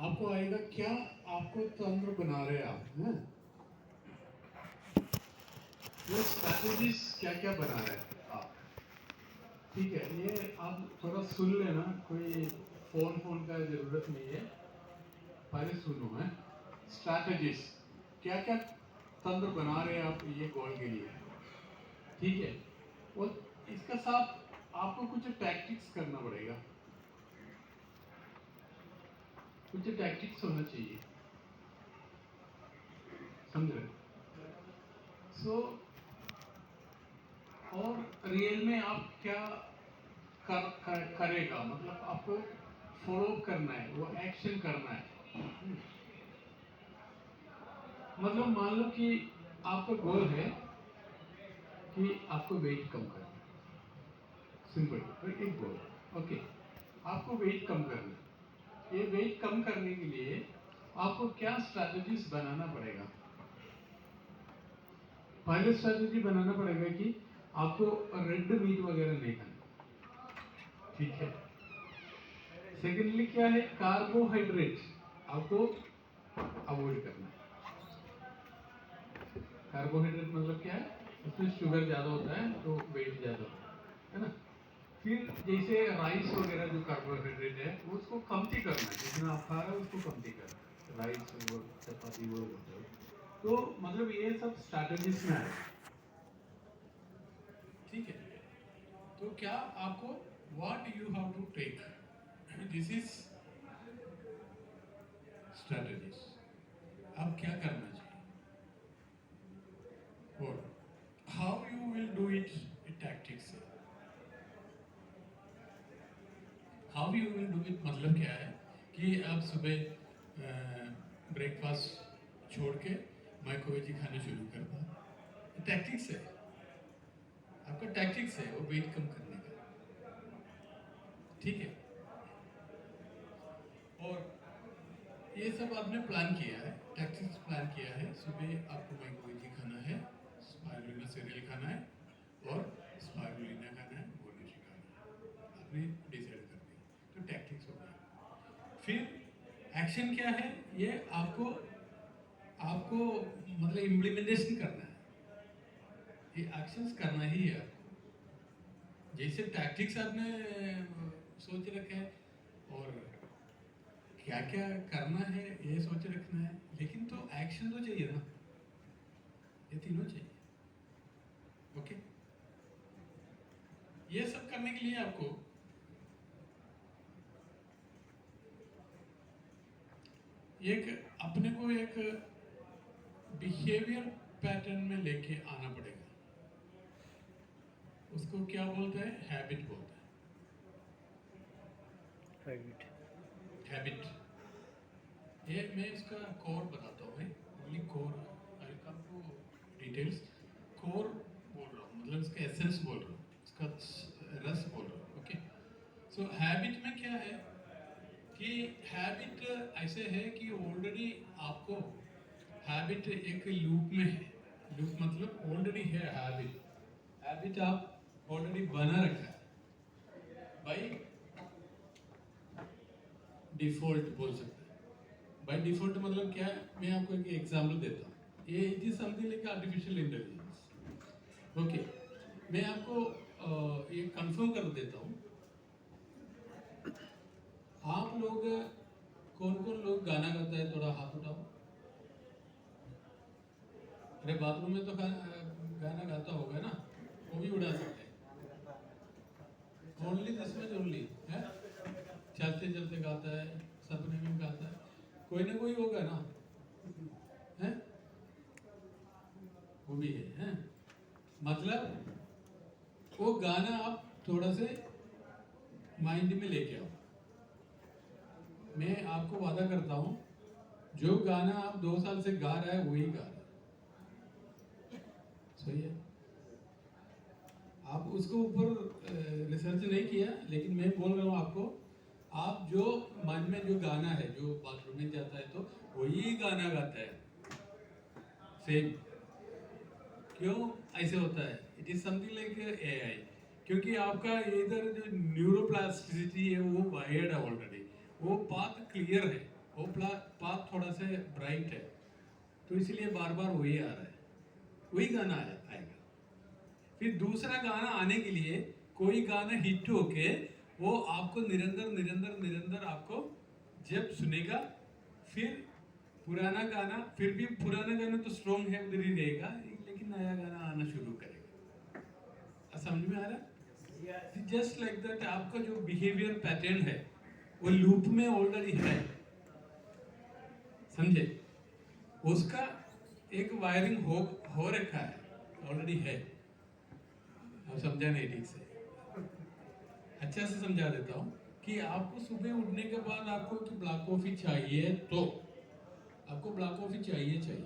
आपको आएगा क्या आपको तंत्र बना रहे आप हैं, वो स्ट्रैटेजीज क्या क्या बना रहे हैं आप। ठीक है, ये आप थोड़ा सुन लेना, कोई फोन का जरूरत नहीं है, पहले सुनो है। स्ट्रैटेजीज क्या क्या तंत्र बना रहे हैं आप ये गोल के लिए, ठीक है। और इसके साथ आपको कुछ टैक्टिक्स करना पड़ेगा, कुछ टैक्टिक्स होना चाहिए, समझ रहे। सो और रियल में आप क्या करेगा, मतलब आपको फॉलो करना है, वो एक्शन करना है। मतलब मान लो कि आपका गोल है कि आपको वेट कम करना है, सिंपल एक गोल, ओके। आपको वेट कम करना है, ये वेट कम करने के लिए आपको क्या स्ट्रैटेजीज बनाना पड़ेगा। पहले स्ट्रैटेजी बनाना पड़ेगा कि आपको रेड मीट वगैरह नहीं खाना, ठीक है। सेकेंडली क्या है, कार्बोहाइड्रेट आपको अवॉइड करना है। कार्बोहाइड्रेट मतलब क्या है, उसमें शुगर ज्यादा होता है तो वेट ज्यादा होता है ना। फिर जैसे राइस वगैरह जो कार्बोहाइड्रेट है उसको कमती करना है, जितना आप खा रहे हो उसको कमती करना है, राइस और चपाती वो होता है। तो मतलब ये सब स्ट्रैटेजीज में है, ठीक है। तो क्या आपको what you have to take, this is strategies, अब क्या करना चाहिए और how you will do it tactics से। How you will do it मतलब क्या है कि आप सुबह ब्रेकफास्ट छोड़ के माइक्रोवेज खाना शुरू करता, टैक्टिक्स है, आपका टैक्टिक्स है वो वेट कम करने का, ठीक है। और ये सब आपने प्लान किया है, टैक्टिक्स प्लान किया है, सुबह आपको माइक्रोवेज खाना है, स्पाइरुलिना सीरियल खाना है और स्पाइरुलिना खाना है, बोर्नविटा खाना है, आपने डिसाइड कर दिया, तो टैक्टिक्स हो गया। फिर एक्शन क्या है, ये आपको आपको मतलब इम्प्लीमेंटेशन करना है, ये एक्शंस करना ही है आपको। जैसे टैक्टिक्स आपने सोच रखे है और क्या क्या करना है ये सोच रखना है, लेकिन तो एक्शन तो चाहिए ना, ये तीनों चाहिए, ओके। ये सब करने के लिए आपको एक अपने को एक बिहेवियर पैटर्न में लेके आना पड़ेगा, उसको क्या बोलते हैं, हैबिट बोलते हैं, हैबिट। हैबिट। ये मैं इसका कोर बताता हूँ, only core, I come to details. Core बोल रहा हूँ, मतलब इसका एसेंस बोल रहा हूँ, इसका रस बोल रहा हूँ, ओके। सो हैबिट में क्या है कि हैबिट ऐसे है कि ऑलरेडी आपको हैबिट एक लूप में है, लूप मतलब ऑलरेडी है हैबिट, हैबिट आप ऑलरेडी बना रखा है बाई डिफॉल्ट बोल सकते हैं। बाई डिफॉल्ट मतलब क्या है, मैं आपको एक एग्जांपल देता हूँ, ये it is something like artificial intelligence, okay. मैं आपको ये कंफर्म कर देता हूँ, आप लोग कौन कौन लोग गाना गाता है, थोड़ा हाथ उठाओ। अरे बाथरूम में तो गाना गाता होगा ना, वो भी उड़ा सकते हैं, ओनली दिस मच ओनली है, चलते चलते गाता है, सपने में गाता है, कोई ना कोई होगा ना, है वो भी है? मतलब वो गाना आप थोड़ा से माइंड में लेके आओ। मैं आपको वादा करता हूं, जो गाना आप 2 साल से गा रहा है वही गा रहा है, सही है। आप उसको ऊपर रिसर्च नहीं किया, लेकिन मैं बोल रहा हूँ आपको, आप जो मन में जो गाना है, जो बाथरूम में जाता है तो वही गाना गाता है, सेम। क्यों ऐसे होता है, it is something like AI, क्योंकि आपका इधर जो न्यूरोप्लास्टिसिटी है वो वायर्ड है ऑलरेडी, वो बात क्लियर है, वो पाथ थोड़ा सा ब्राइट है, तो इसलिए बार बार वही आ रहा है, वही गाना आएगा। फिर दूसरा गाना आने के लिए कोई गाना हिट होके वो आपको निरंतर निरंतर निरंतर आपको जब सुनेगा, फिर पुराना गाना, फिर भी पुराना गाना तो स्ट्रॉन्ग है उधर ही रहेगा, लेकिन नया गाना आना शुरू करेगा। समझ में आ रहा है? जस्ट लाइक दैट आपका जो बिहेवियर पैटर्न है वो लूप में ऑलरेडी है, समझे? उसका एक वायरिंग हो रखा है, ऑलरेडी है। आप समझा नहीं ठीक से? अच्छा से समझा देता हूँ कि आपको सुबह उठने के बाद आपको कि ब्लैक कॉफी चाहिए, तो आपको ब्लैक कॉफी चाहिए।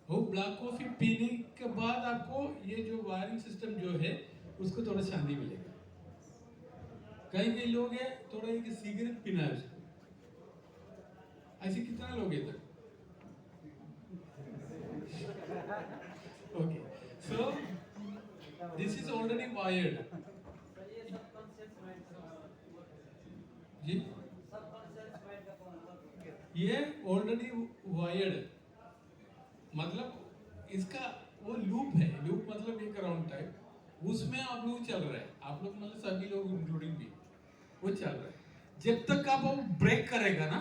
वो ब्लैक कॉफी पीने के बाद आपको ये जो वायरिंग सिस्टम जो है उसको थोड़ा शांति मिलेगा। कई लोग हैं थोड़ा एक सिगरेट पीना है उसको, ऐसे कितना लोग हैं इधर? Okay, so this is already wired जी, ये ऑलरेडी वायर्ड, मतलब इसका वो लूप है। लूप मतलब एक राउंड टाइप, उसमें आप लोग चल रहे हैं, आप लोग मतलब सभी लोग इंक्लूडिंग भी वो चल रहे हैं। जब तक आप वो ब्रेक करेगा ना,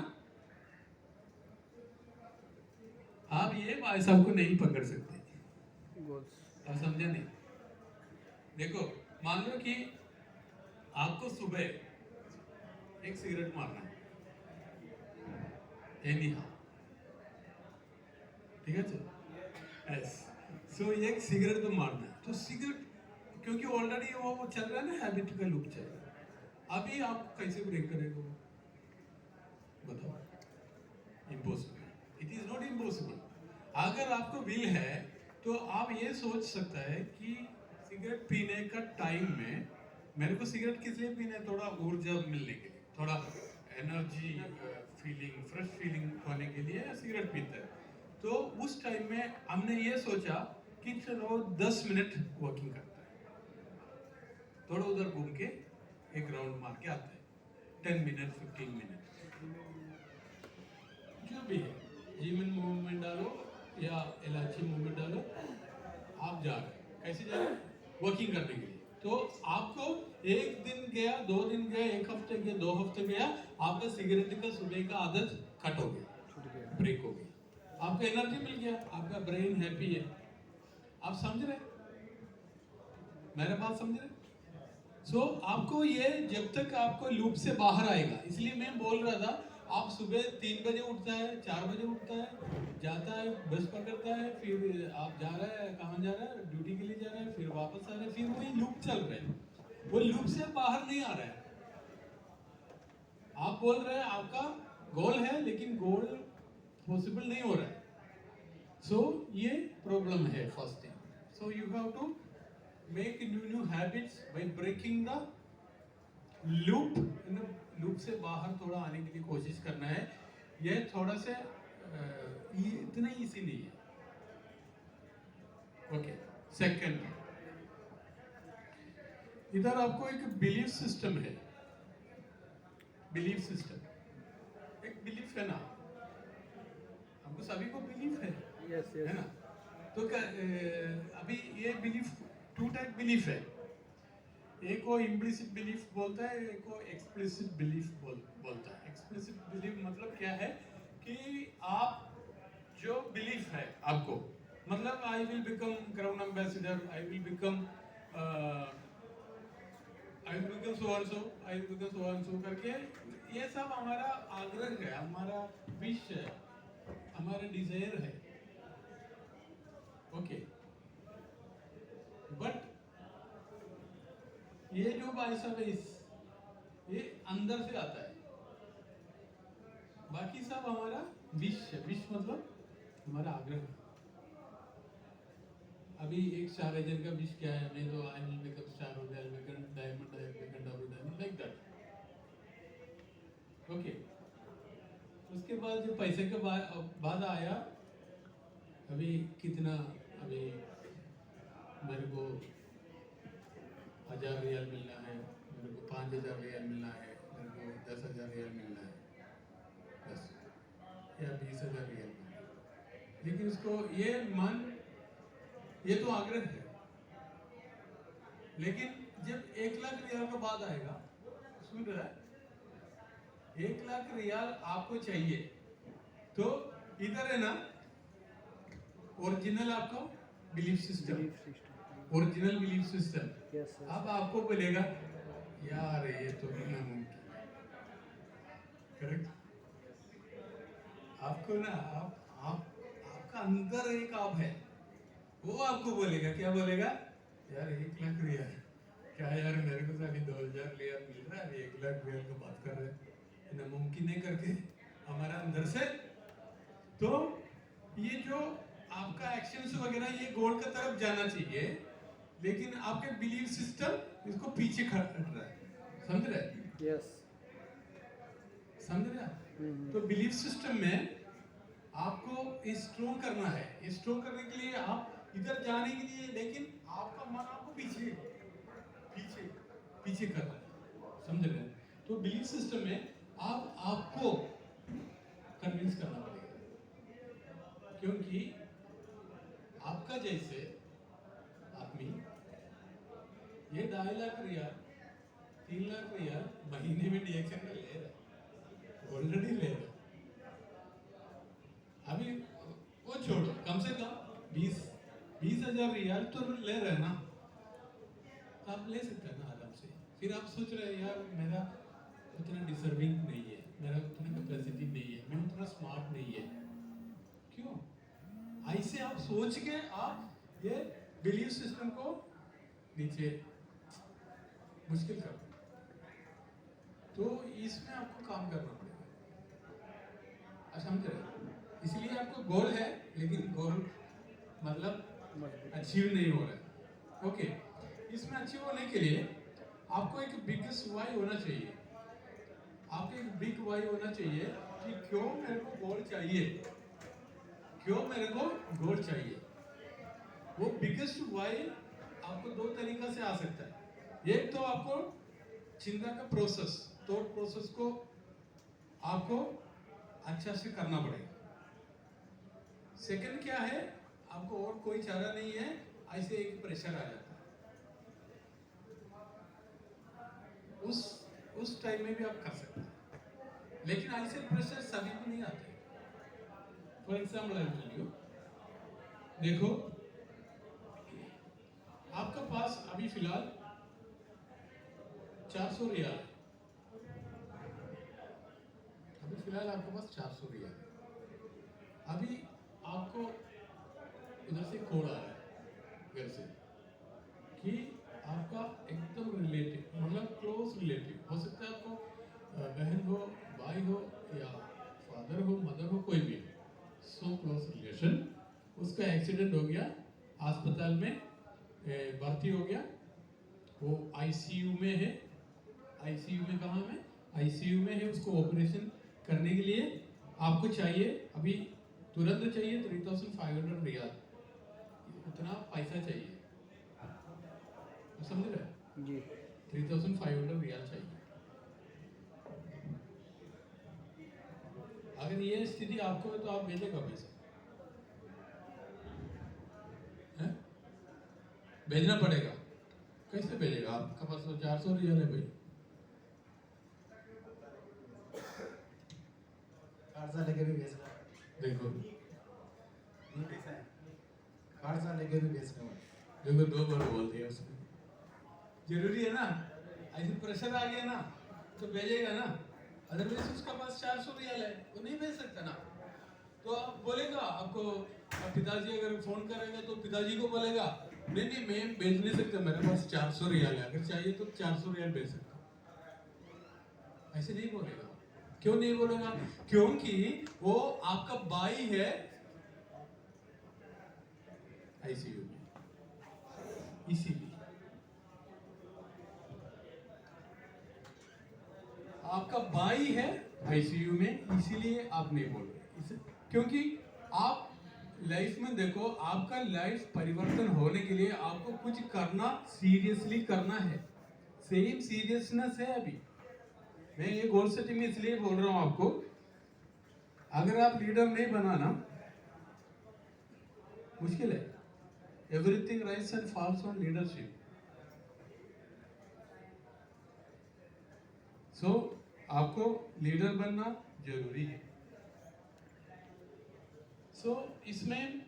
आप ये भाई साहब को नहीं पकड़ सकते। आप समझे नहीं? देखो, मान लो कि आपको सुबह एक सिगरेट मारना है, एनी हाउ, ठीक है? यस, सो एक सिगरेट तो मारना है, तो सिगरेट क्योंकि ऑलरेडी वो चल रहा है ना, हैबिट का लूप चल रहा है। अभी आप कैसे ब्रेक करेंगे? बताओ, impossible. It is not impossible. अगर आपको विल है तो आप ये सोच सकता है कि सिगरेट पीने का टाइम में मेरे को सिगरेट किस लिए पीना है? थोड़ा ऊर्जा मिलने के लिए, थोड़ा एनर्जी फीलिंग, फ्रेश फीलिंग होने के लिए सिगरेट पीते हैं। तो उस टाइम में हमने ये सोचा कि चलो 10 मिनट वॉकिंग करते हैं, थोड़ा उधर घूम के एक राउंड मार के आते हैं, 10 मिनट 15 मिनट जो भी है, जीवन मूवमेंट डालो या इलाची मूवमेंट डालो, आप जा रहे हैं। कैसे जा रहे हैं? वर्किंग करने के लिए। तो आपको एक दिन गया, 2 दिन गया, 1 हफ्ते गया, 2 हफ्ते गया, आपका सिगरेट का सुबह का आदत कट हो गया, ब्रेक हो गया, आपको एनर्जी मिल गया, आपका ब्रेन हैप्पी है। आप समझ रहे? मेरे बात समझ रहे? सो आपको ये जब तक आपको लूप से बाहर आएगा, इसलिए मैं बोल रहा था, आप सुबह 3 बजे उठता है, 4 बजे उठता है, जाता है, बस पकड़ता है, फिर आप जा रहा है, कहाँ जा रहा है? ड्यूटी के लिए जा रहा है, फिर वापस आ रहा है, फिर वही लूप चल रहा है, वो लूप से बाहर नहीं आ रहा है। आप बोल रहे हैं आपका गोल है, लेकिन गोल पॉसिबल नहीं हो रहा है। सो ये प्रॉब्लम है first thing. So you have to make new habits by breaking the loop। Loop से बाहर थोड़ा आने के लिए कोशिश करना है। यह थोड़ा सा ये इतना इजी नहीं है। ओके, सेकंड, इधर आपको एक बिलीफ सिस्टम है। बिलीफ सिस्टम एक बिलीफ है ना, हमको सभी को बिलीफ है। यस है यस ना? तो अभी ये बिलीफ 2 टाइप बिलीफ है। एक को इम्प्लिसिट बिलीफ बोलता है, एक को एक्सप्लिसिट बिलीफ बोलता है। एक्सप्लिसिट बिलीफ मतलब क्या है कि आप जो बिलीफ है आपको, मतलब I will become crown ambassador, I will become so and so करके, ये सब हमारा आग्रह है, हमारा विश है, हमारा डिजायर है। ओके, बट ये जो भाई साहब है, ये अंदर से आता है, बाकी सब हमारा विश है। विश मतलब हमारा आग्रह है। अभी एक स्टार एजेंट का विश क्या है? मैं तो आई विल बिकम स्टार हो गया, I will become diamond, I will become double diamond, like that. Okay, उसके बाद जो पैसे के बाद आया, अभी कितना, अभी मेरे को 1000 रियाल मिलना है, मेरे को 5000 रियाल मिलना है, मेरे को 10,000 रियाल मिलना है। या 20,000 रियाल मांगे, लेकिन उसको ये तो आग्रह है। लेकिन जब 1,00,000 रियाल का बाद आएगा, सुन रहा है, 1,00,000 रियाल आपको चाहिए, तो इधर है ना ओरिजिनल आपका belief system, original belief system अब आपको बोलेगा यार ये तो नामुमकिन है, करेक्ट। आपको ना आपका अंदर एक आप है, वो आपको बोलेगा, क्या बोलेगा, यार 1,00,000 रियाल क्या यार, मेरे को तो अभी 2,000 रियाल मिल रहा है, अभी 1,00,000 रियाल का बात कर रहे हैं, नामुमकिन है करके हमारा अंदर से। तो ये जो आपका एक्शंस वगैरह ये गोल की तरफ जाना चाहिए, लेकिन आपके बिलीफ सिस्टम इसको पीछे खट रहा है, समझ रहे? यस, समझ रहे? तो बिलीफ सिस्टम में आपको स्ट्रोंग करना है। स्ट्रोंग करने के लिए आप इधर जाने के लिए, लेकिन आपका मन आपको पीछे पीछे पीछे कर रहा है, समझ रहे? तो बिलीफ सिस्टम में आपको कन्विंस करना पड़ेगा, क्योंकि आपका जैसे आदमी ये 2.5 लाख रियाल 3,00,000 रियाल महीने में डिएक्शन में ले रहा है, ऑलरेडी ले रहा है। अभी वो छोड़ो, कम से कम 20,000 रियाल तो ले रहे हैं ना, तो आप ले सकते हैं ना आराम से। फिर आप सोच रहे हैं यार मेरा उतना डिजर्विंग नहीं है, मेरा उतना कैपेसिटी नहीं है, मैं उतना स्मार्ट नहीं है, क्यों? ऐसे आप सोच के आप ये बिलीफ सिस्टम को नीचे मुश्किल कर दो, तो इसमें आपको काम करना पड़ेगा, समझ रहे? इसलिए आपको गोल है, लेकिन गोल मतलब अचीव नहीं हो रहा है। ओके, इसमें अचीव होने के लिए आपको एक बिगेस्ट वाई होना चाहिए। आपको एक बिग वाई होना चाहिए कि क्यों मेरे को गोल चाहिए, क्यों मेरे को गोल चाहिए। वो बिगेस्ट वाई आपको 2 तरीका से आ सकता है। एक तो आपको चिंता का प्रोसेस, थॉट प्रोसेस को आपको अच्छा से करना पड़ेगा। सेकंड क्या है, आपको और कोई चारा नहीं है, ऐसे एक प्रेशर आ जाता है, उस टाइम में भी आप कर सकते हैं, लेकिन ऐसे प्रेशर सभी को नहीं आते। For example I tell you, देखो आपका पास अभी फिलहाल 400 रियाल है, अभी फिलहाल आपके पास 400 रियाल है। अभी आपको इधर से कॉल आ रहा है घर से कि आपका एकदम रिलेटिव, मतलब क्लोज रिलेटिव, हो सकता है आपको बहन हो, भाई हो, या फादर हो, मदर हो, कोई भी हो, सो क्लोज रिलेशन, उसका एक्सीडेंट हो गया, अस्पताल में भर्ती हो गया, वो आईसीयू में है। आईसीयू में कहाँ में? आईसीयू में है। उसको ऑपरेशन करने के लिए आपको चाहिए, अभी तुरंत चाहिए 3,500 रियाल, उतना पैसा चाहिए, समझ रहे जी? 3,500 रियाल चाहिए। अगर ये स्थिति आपको है तो आप भेजेगा पैसा, भेजना पड़ेगा। कैसे भेजेगा? आपका पास तो 400 रियाल है भाई, कर्जा लेके भी भेज रहा है। देखो ये कैसा है, कर्जा लेके भी भेज रहा है। देखो 2 बार बोल दिया उसने, जरूरी है ना, ऐसे प्रेशर आ गया ना तो भेजेगा ना, अदरवाइज उसका पास 400 रियाल है, वो नहीं भेज सकता ना। तो आप बोलेगा, आपको पिताजी अगर फोन करेगा तो पिताजी को बोलेगा नहीं मैं भेज नहीं सकता, मेरे पास 400 रियाल है, अगर चाहिए तो 400 रियाल भेज सकता, ऐसे नहीं बोलेगा। क्यों नहीं बोलेगा? क्योंकि वो आपका भाई है आईसीयू में, इसीलिए आपका भाई है आईसीयू में, इसीलिए आप नहीं बोल रहे। क्योंकि आप लाइफ में देखो, आपका लाइफ परिवर्तन होने के लिए आपको कुछ करना, सीरियसली करना है, सेम सीरियसनेस है। अभी मैं ये गोल सेटिंग में इसलिए बोल रहा हूं आपको, अगर आप लीडर नहीं बना ना, मुश्किल है। Everything rise and falls on leadership. So आपको लीडर बनना जरूरी है। सो इसमें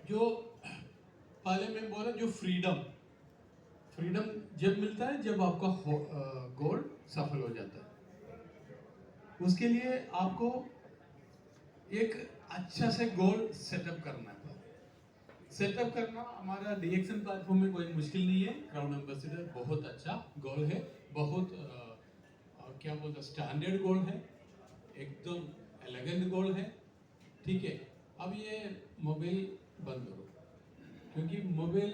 जो पहले मैं बोला, जो फ्रीडम जब मिलता है जब आपका गोल सफल हो जाता है। उसके लिए आपको एक अच्छा से गोल सेटअप करना है। सेटअप करना हमारा डीएक्शन प्लेटफॉर्म में कोई मुश्किल नहीं है। क्राउड एम्बेसडर बहुत अच्छा गोल है, बहुत क्या बोलते स्टैंडर्ड गोल है, एकदम एलिगेंट गोल है। ठीक है, अब ये मोबाइल बंद करो, क्योंकि मोबाइल